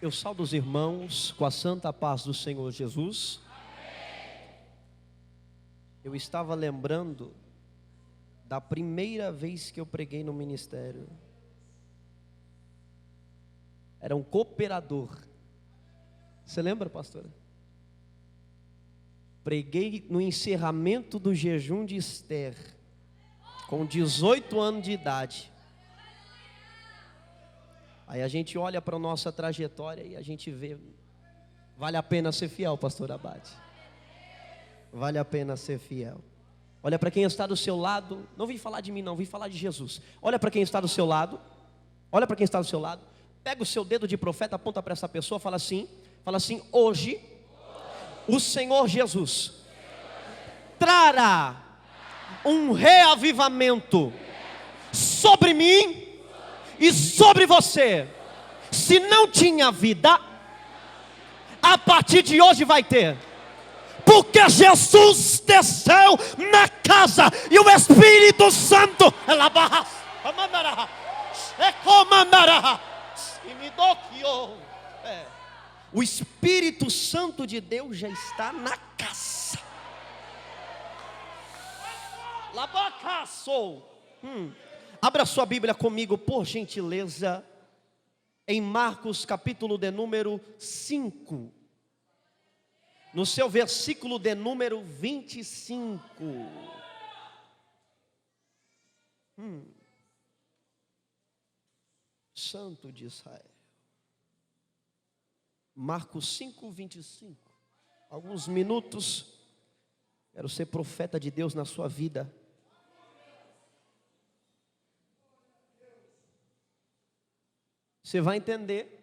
Eu saúdo os irmãos com a santa paz do Senhor Jesus. Eu estava lembrando da primeira vez que eu preguei no ministério. Era um cooperador. Você lembra, pastora? Preguei no encerramento do jejum de Esther, com 18 anos de idade. Aí a gente olha para a nossa trajetória e a gente vê, vale a pena ser fiel, pastor Abade. Vale a pena ser fiel. Olha para quem está do seu lado, não vim falar de mim não, vim falar de Jesus. Olha para quem está do seu lado, olha para quem está do seu lado, pega o seu dedo de profeta, aponta para essa pessoa, fala assim, hoje, o Senhor Jesus trará um reavivamento sobre mim e sobre você. Se não tinha vida, a partir de hoje vai ter. Porque Jesus desceu na casa e o Espírito Santo o Espírito Santo de Deus já está na casa. Abra sua Bíblia comigo, por gentileza, em Marcos capítulo de número 5, no seu versículo de número 25. Santo de Israel. Marcos 5, 25. Alguns minutos. Quero ser profeta de Deus na sua vida. Você vai entender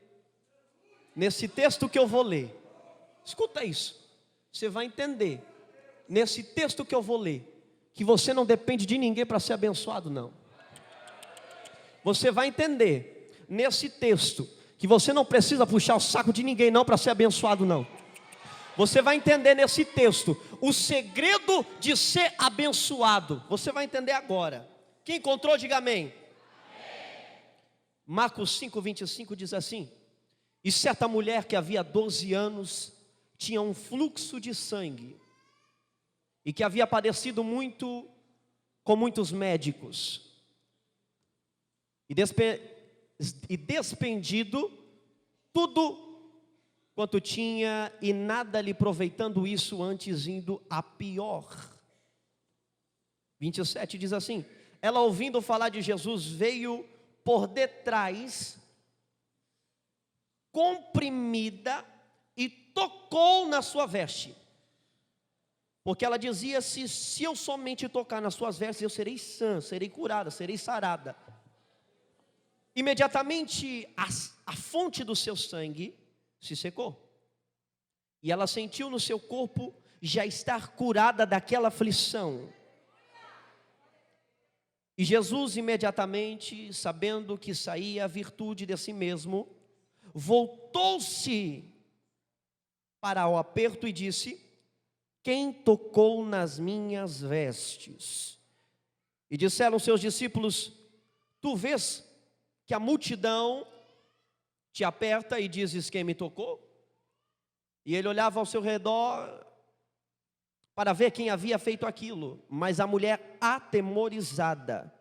nesse texto que eu vou ler. Escuta isso. Você vai entender nesse texto que eu vou ler que você não depende de ninguém para ser abençoado, não. Você vai entender nesse texto que você não precisa puxar o saco de ninguém não para ser abençoado, não. Você vai entender nesse texto o segredo de ser abençoado. Você vai entender agora. Quem encontrou, diga amém. Marcos 5, 25 diz assim: e certa mulher que havia 12 anos tinha um fluxo de sangue, e que havia padecido muito com muitos médicos, e despendido tudo quanto tinha, e nada lhe proveitando isso, antes indo a pior. 27 diz assim: ela, ouvindo falar de Jesus, veio por detrás, comprimida, e tocou na sua veste, porque ela dizia: se eu somente tocar nas suas vestes, eu serei sã, serei curada, serei sarada. Imediatamente a fonte do seu sangue se secou, e ela sentiu no seu corpo já estar curada daquela aflição. E Jesus, imediatamente, sabendo que saía a virtude de si mesmo, voltou-se para o aperto e disse: quem tocou nas minhas vestes? E disseram seus discípulos: tu vês que a multidão te aperta e dizes: quem me tocou? E ele olhava ao seu redor para ver quem havia feito aquilo. Mas a mulher, atemorizada,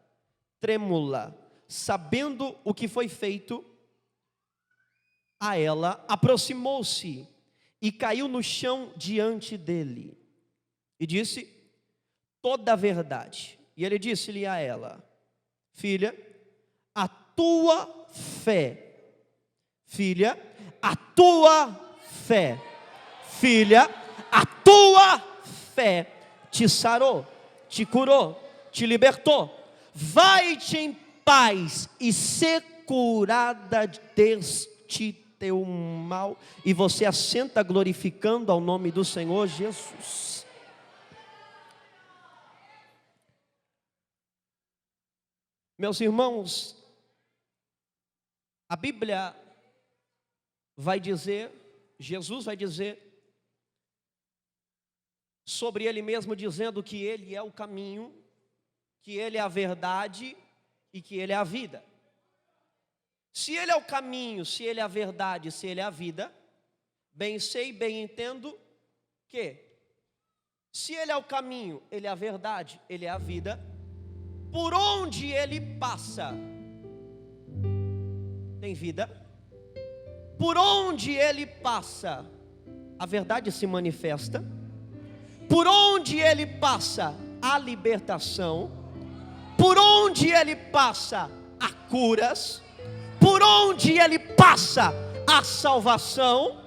trêmula, sabendo o que foi feito a ela, aproximou-se e caiu no chão diante dele, e disse toda a verdade. E ele disse-lhe a ela: filha, a tua fé, filha, a tua fé, filha, a tua fé te sarou, te curou, te libertou. Vai-te em paz e ser curada deste teu mal. E você assenta glorificando ao nome do Senhor Jesus. Meus irmãos, a Bíblia vai dizer, Jesus vai dizer sobre Ele mesmo, dizendo que Ele é o caminho, que Ele é a verdade e que Ele é a vida. Se Ele é o caminho, se Ele é a verdade, se Ele é a vida, bem sei, bem entendo que, se Ele é o caminho, Ele é a verdade, Ele é a vida, por onde Ele passa, tem vida. Por onde Ele passa, a verdade se manifesta. Por onde Ele passa, há libertação. Por onde Ele passa, há curas. Por onde Ele passa, há salvação.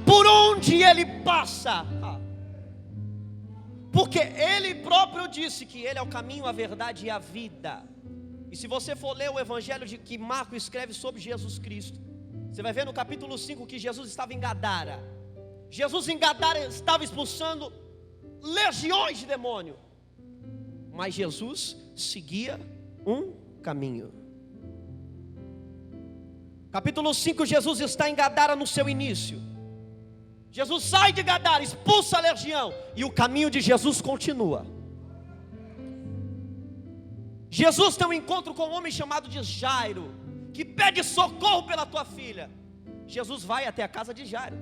Por onde Ele passa, porque Ele próprio disse que Ele é o caminho, a verdade e a vida. E se você for ler o evangelho de que Marcos escreve sobre Jesus Cristo, você vai ver no capítulo 5 que Jesus estava em Gadara. Jesus em Gadara estava expulsando legiões de demônio, mas Jesus seguia um caminho. Capítulo 5, Jesus está em Gadara no seu início. Jesus sai de Gadara, expulsa a legião, e o caminho de Jesus continua. Jesus tem um encontro com um homem chamado de Jairo, que pede socorro pela tua filha. Jesus vai até a casa de Jairo.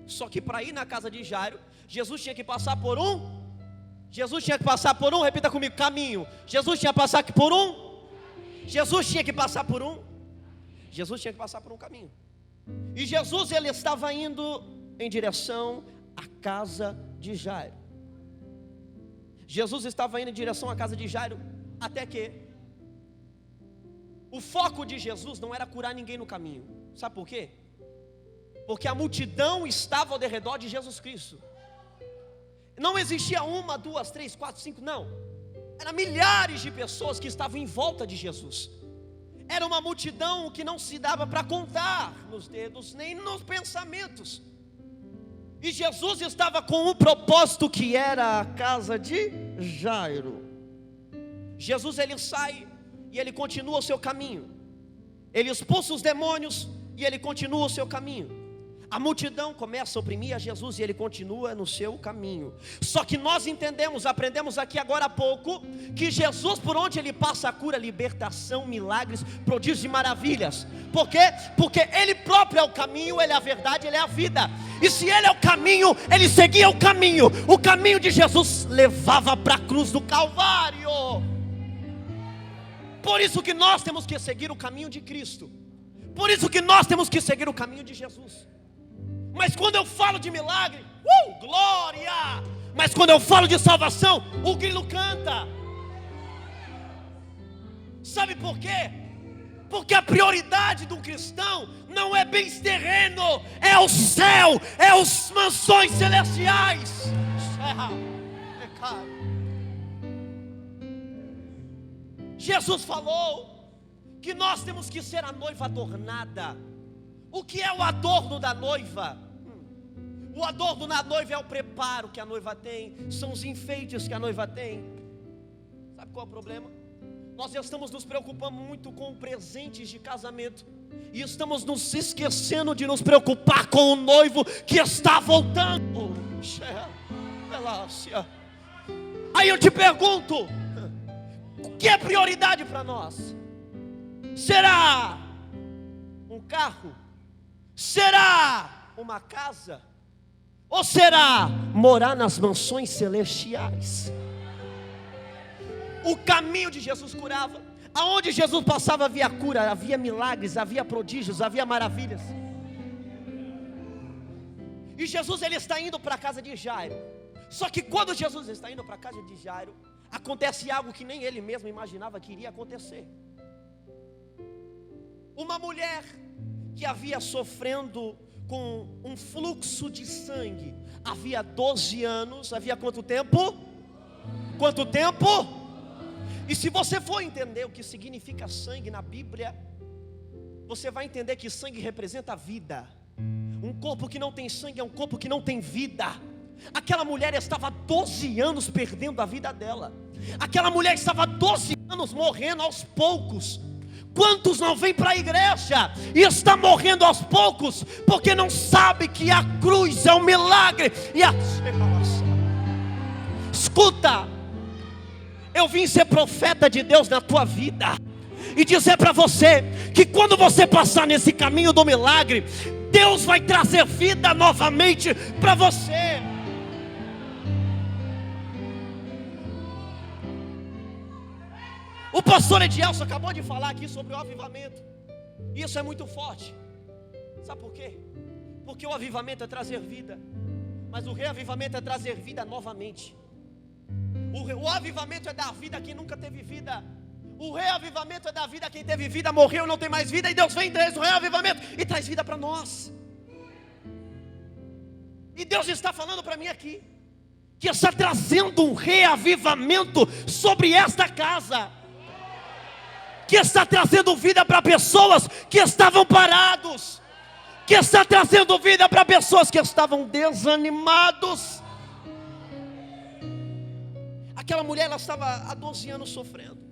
Só que para ir na casa de Jairo, Jesus tinha que passar por um. Repita comigo, caminho. Jesus tinha que passar por um. Jesus tinha que passar por um. Jesus tinha que passar por um caminho. E Jesus, ele estava indo em direção à casa de Jairo. Jesus estava indo em direção à casa de Jairo, até que o foco de Jesus não era curar ninguém no caminho. Sabe por quê? Porque a multidão estava ao redor de Jesus Cristo. Não existia uma, duas, três, quatro, cinco, não. Eram milhares de pessoas que estavam em volta de Jesus. Era uma multidão que não se dava para contar nos dedos, nem nos pensamentos. E Jesus estava com um propósito, que era a casa de Jairo. Jesus, ele sai e ele continua o seu caminho. Ele expulsa os demônios e ele continua o seu caminho. A multidão começa a oprimir a Jesus e ele continua no seu caminho. Só que nós aprendemos aqui agora há pouco, que Jesus, por onde ele passa, a cura, libertação, milagres, prodígios e maravilhas. Por quê? Porque ele próprio é o caminho, ele é a verdade, ele é a vida. E se ele é o caminho, ele seguia o caminho. O caminho de Jesus levava para a cruz do Calvário. Por isso que nós temos que seguir o caminho de Cristo. Por isso que nós temos que seguir o caminho de Jesus. Mas quando eu falo de milagre, glória! Mas quando eu falo de salvação, o grilo canta. Sabe por quê? Porque a prioridade do cristão não é bens terreno, é o céu, é as mansões celestiais. Jesus falou que nós temos que ser a noiva adornada. O que é o adorno da noiva? O adorno da noiva é o preparo que a noiva tem, são os enfeites que a noiva tem. Sabe qual é o problema? Nós já estamos nos preocupando muito com presentes de casamento, e estamos nos esquecendo de nos preocupar com o noivo que está voltando. Aí eu te pergunto, o que é prioridade para nós? Será um carro? Será uma casa? Ou será morar nas mansões celestiais? O caminho de Jesus curava. Aonde Jesus passava havia cura, havia milagres, havia prodígios, havia maravilhas. E Jesus, ele está indo para a casa de Jairo. Só que quando Jesus está indo para a casa de Jairo, acontece algo que nem ele mesmo imaginava que iria acontecer. Uma mulher que havia sofrendo com um fluxo de sangue, havia 12 anos, havia quanto tempo? Quanto tempo? E se você for entender o que significa sangue na Bíblia, você vai entender que sangue representa a vida. Um corpo que não tem sangue é um corpo que não tem vida. Aquela mulher estava 12 anos perdendo a vida dela. Aquela mulher estava 12 anos morrendo aos poucos. Quantos não vêm para a igreja e está morrendo aos poucos, porque não sabe que a cruz é um milagre? Escuta, eu vim ser profeta de Deus na tua vida e dizer para você que quando você passar nesse caminho do milagre, Deus vai trazer vida novamente para você. O pastor Edielson acabou de falar aqui sobre o avivamento. Isso é muito forte. Sabe por quê? Porque o avivamento é trazer vida, mas o reavivamento é trazer vida novamente. O avivamento é dar vida a quem nunca teve vida. O reavivamento é dar vida a quem teve vida, morreu, não tem mais vida. E Deus vem, traz o reavivamento e traz vida para nós. E Deus está falando para mim aqui, que está trazendo um reavivamento sobre esta casa, que está trazendo vida para pessoas que estavam parados, que está trazendo vida para pessoas que estavam desanimados. Aquela mulher, ela estava há 12 anos sofrendo,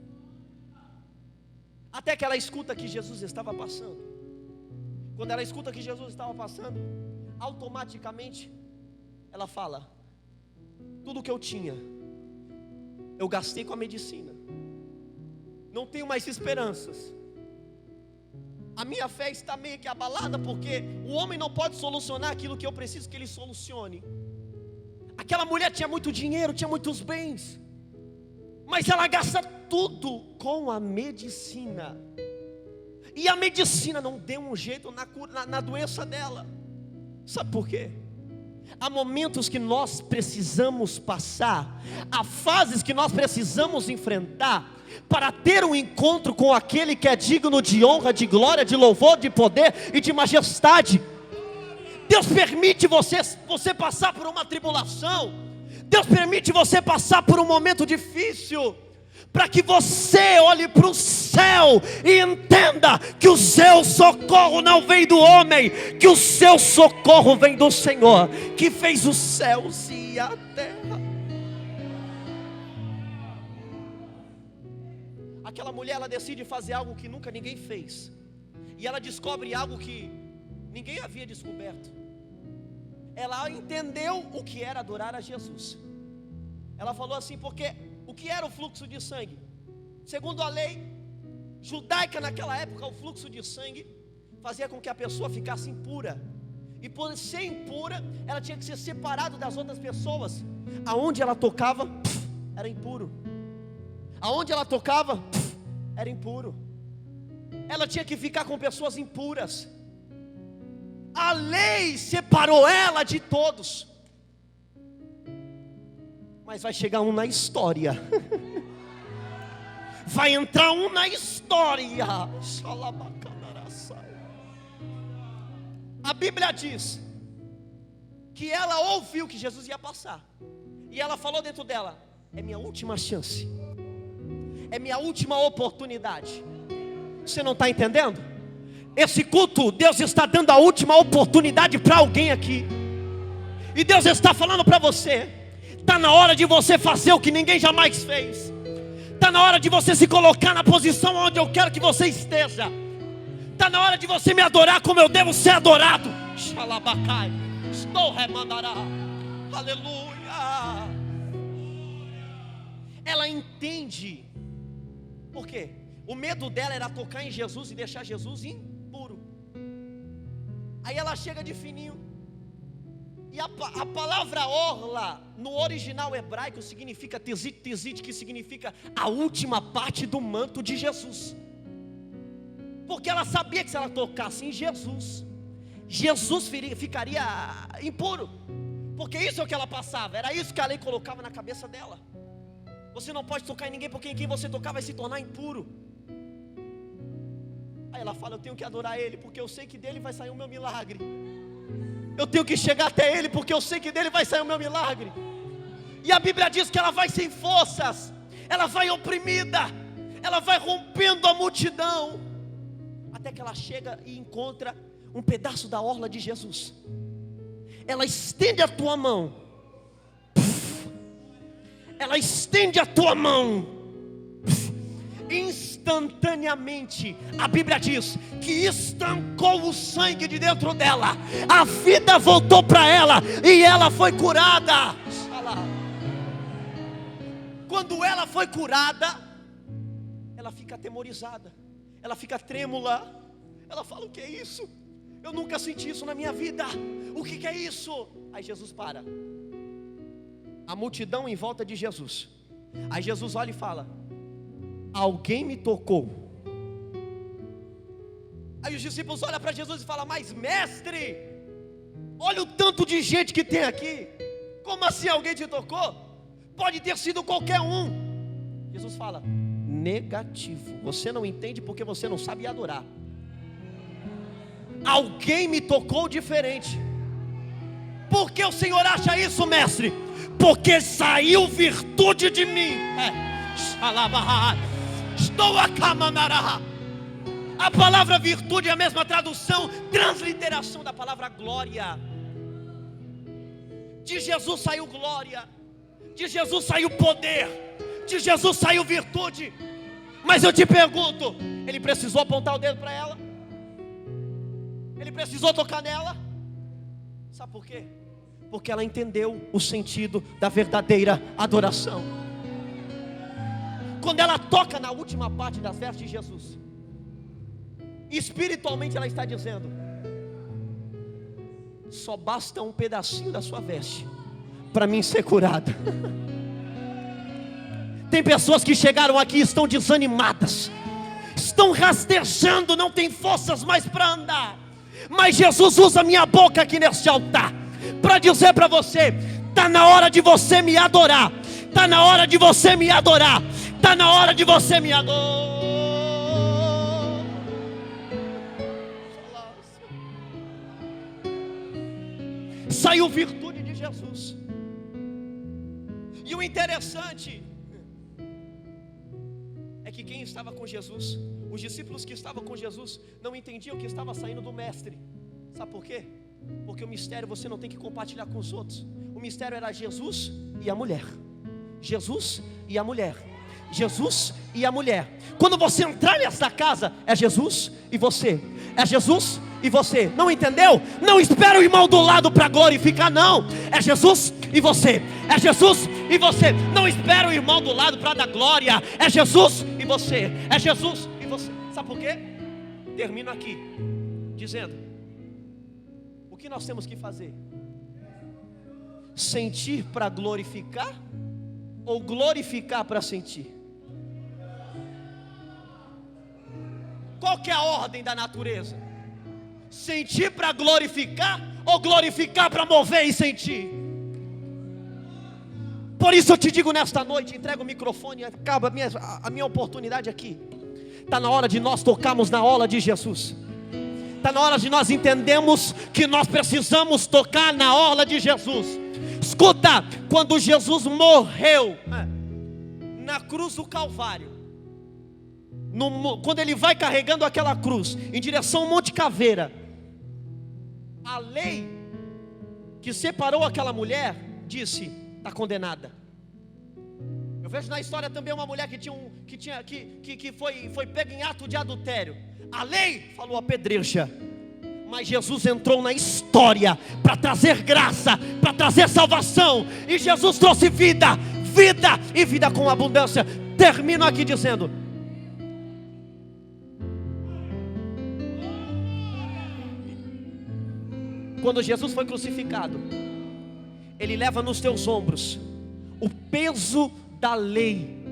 até que ela escuta que Jesus estava passando. Quando ela escuta que Jesus estava passando, automaticamente ela fala: tudo que eu tinha, eu gastei com a medicina, não tenho mais esperanças. A minha fé está meio que abalada, porque o homem não pode solucionar aquilo que eu preciso que ele solucione. Aquela mulher tinha muito dinheiro, tinha muitos bens, mas ela gasta tudo com a medicina. E a medicina não deu um jeito na doença dela. Sabe por quê? Há momentos que nós precisamos passar, há fases que nós precisamos enfrentar, para ter um encontro com aquele que é digno de honra, de glória, de louvor, de poder e de majestade. Deus permite você passar por uma tribulação, Deus permite você passar por um momento difícil, para que você olhe para o céu e entenda que o seu socorro não vem do homem, que o seu socorro vem do Senhor, que fez os céus e a terra. Aquela mulher, ela decide fazer algo que nunca ninguém fez, e ela descobre algo que ninguém havia descoberto. Ela entendeu o que era adorar a Jesus. Ela falou assim, porque o que era o fluxo de sangue? Segundo a lei judaica naquela época, o fluxo de sangue fazia com que a pessoa ficasse impura, e por ser impura, ela tinha que ser separada das outras pessoas. Aonde ela tocava, era impuro. Aonde ela tocava, era impuro. Ela tinha que ficar com pessoas impuras. A lei separou ela de todos. Mas vai chegar um na história. Vai entrar um na história. A Bíblia diz que ela ouviu que Jesus ia passar, e ela falou dentro dela: é minha última chance, é minha última oportunidade. Você não está entendendo? Esse culto, Deus está dando a última oportunidade para alguém aqui. E Deus está falando para você: está na hora de você fazer o que ninguém jamais fez. Está na hora de você se colocar na posição onde eu quero que você esteja. Está na hora de você me adorar como eu devo ser adorado. Xalabacai, estou remandará. Aleluia. Ela entende. Por quê? O medo dela era tocar em Jesus e deixar Jesus impuro. Aí ela chega de fininho. E a palavra orla, no original hebraico, significa tizit, que significa a última parte do manto de Jesus. Porque ela sabia que se ela tocasse em Jesus, Jesus ficaria impuro. Porque isso é o que ela passava, era isso que a lei colocava na cabeça dela. Você não pode tocar em ninguém, porque em quem você tocar vai se tornar impuro. Aí ela fala: eu tenho que adorar Ele, porque eu sei que dele vai sair o meu milagre. Eu tenho que chegar até Ele, porque eu sei que dele vai sair o meu milagre. E a Bíblia diz que ela vai sem forças, ela vai oprimida, ela vai rompendo a multidão, até que ela chega e encontra um pedaço da orla de Jesus. Ela estende a tua mão, ela estende a tua mão, instantaneamente, a Bíblia diz que estancou o sangue de dentro dela, a vida voltou para ela e ela foi curada. Quando ela foi curada, ela fica atemorizada. ela fica trêmula. Ela fala: o que é isso? Eu nunca senti isso na minha vida. O que é isso? Aí Jesus para. A multidão em volta de Jesus. Aí Jesus olha e fala: alguém me tocou. Aí os discípulos olham para Jesus e falam: mas mestre, olha o tanto de gente que tem aqui. Como assim alguém te tocou? Pode ter sido qualquer um. Jesus fala: negativo, você não entende porque você não sabe adorar. Alguém me tocou diferente. Por que o Senhor acha isso, mestre? Porque saiu virtude de mim. Estou a camanará. A palavra virtude é a mesma tradução, transliteração da palavra glória. De Jesus saiu glória, de Jesus saiu poder, de Jesus saiu virtude. Mas eu te pergunto, ele precisou apontar o dedo para ela? Ele precisou tocar nela? Sabe por quê? Porque ela entendeu o sentido da verdadeira adoração. Quando ela toca na última parte das vestes de Jesus, espiritualmente ela está dizendo: só basta um pedacinho da sua veste para mim ser curada. Tem pessoas que chegaram aqui e estão desanimadas, estão rastejando, não tem forças mais para andar. Mas Jesus usa a minha boca aqui neste altar para dizer para você: está na hora de você me adorar. Está na hora de você me adorar. Está na hora de você me adorar. Saiu virtude de Jesus. E o interessante é que quem estava com Jesus, os discípulos que estavam com Jesus, não entendiam que estava saindo do mestre. Sabe por quê? Porque o mistério você não tem que compartilhar com os outros. O mistério era Jesus e a mulher. Jesus e a mulher. Jesus e a mulher. Quando você entrar nessa casa, é Jesus e você. É Jesus e você. Não entendeu? Não espera o irmão do lado para glorificar, não. É Jesus e você. É Jesus e você. Não espera o irmão do lado para dar glória. É Jesus e você. É Jesus e você. Sabe por quê? Termino aqui dizendo: o que nós temos que fazer? Sentir para glorificar ou glorificar para sentir? Qual que é a ordem da natureza? Sentir para glorificar ou glorificar para mover e sentir? Por isso eu te digo nesta noite, entrego o microfone, acaba a minha oportunidade aqui. Está na hora de nós tocarmos na ola de Jesus. Está na hora de nós entendermos que nós precisamos tocar na orla de Jesus. Escuta, quando Jesus morreu na cruz do Calvário, quando ele vai carregando aquela cruz em direção ao Monte Caveira, a lei que separou aquela mulher disse: está condenada. Eu vejo na história também uma mulher que foi pega em ato de adultério. A lei falou: apedreja. Mas Jesus entrou na história para trazer graça, para trazer salvação. E Jesus trouxe vida, vida e vida com abundância. Termino aqui dizendo: quando Jesus foi crucificado, Ele leva nos teus ombros o peso da lei.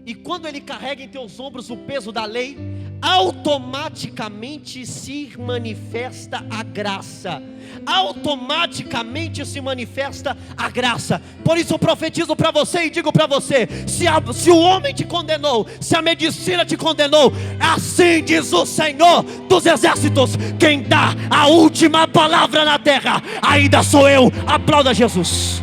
E quando Ele carrega em teus ombros o peso da lei, automaticamente se manifesta a graça. Automaticamente se manifesta a graça. Por isso eu profetizo para você e digo para você: se o homem te condenou, se a medicina te condenou, assim diz o Senhor dos exércitos: quem dá a última palavra na terra ainda sou eu. Aplauda Jesus.